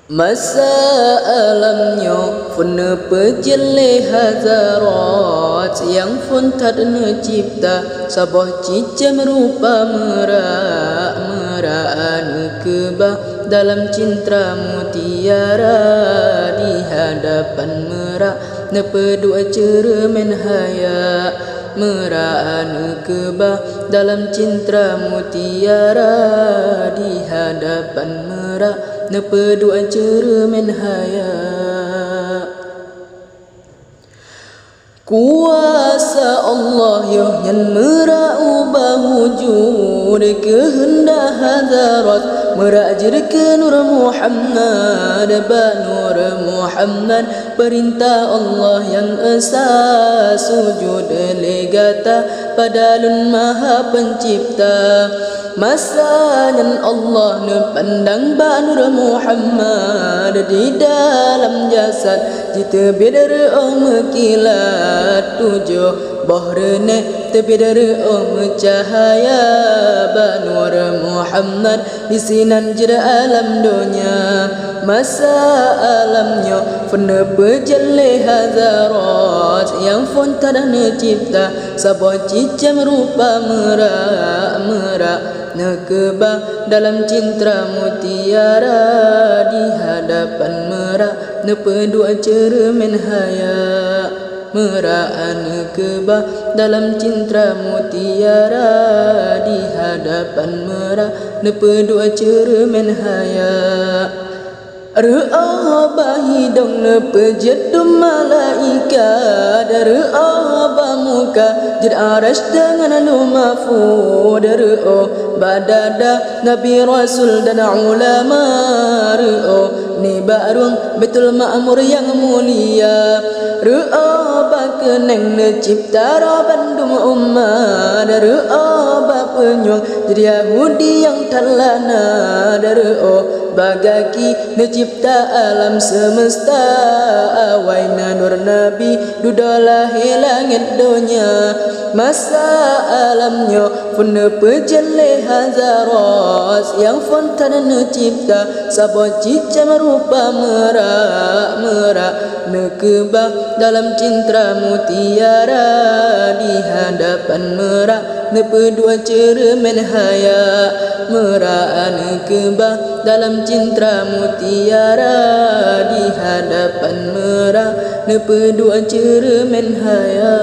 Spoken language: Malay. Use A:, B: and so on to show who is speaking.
A: Masa alamnya pun pejele hazarat yang pun tak cipta sabah cicam rupa meraan kebah dalam cinta mutiara di hadapan merak nepedua cermin haya meraan kebah dalam cinta mutiara di hadapan merak nepedua cermin haya. Kuasa Allah yang merubah wujud kehendak hadarat merajirkan Nur Muhammad Nur Muhammad perintah Allah yang esa sujud legata pada Lun Maha Pencipta. Masanya Allah nepandang Nur Muhammad di dalam jasad jita bidar mekilat tujuh bahrene tebidar cahaya Nur Muhammad di sinan jera alam dunia. Masa alamnya pernah pejele hazarat yang pun tak ada cipta sabah cicam rupa merak nekebah dalam cinta mutiara di hadapan merak nepedua cermin haya meraan kebah dalam cinta mutiara di hadapan merak nepedua cermin haya. Re'ah bahidong nepejadum malaikat re'ah muka jid arash dengan lumafud re'ah badada Nabi Rasul dan ulama re'ah ni barung betul ma'mur yang mulia re'ah bakeneng necipta rabandum ummah re'ah bapenyuang jadi Yahudi yang talana re'ah bagaki necipta alam semesta awaina nur nabi dudalahi langit dunia. Masa alamnya pun pejele hazarat yang pun tak cipta sabah cicam rupa merak nekebah dalam cinta mutiara di hadapan merak nepedua cermin haya meraan kebah dalam cinta mutiara di hadapan merak nepedua cermin haya.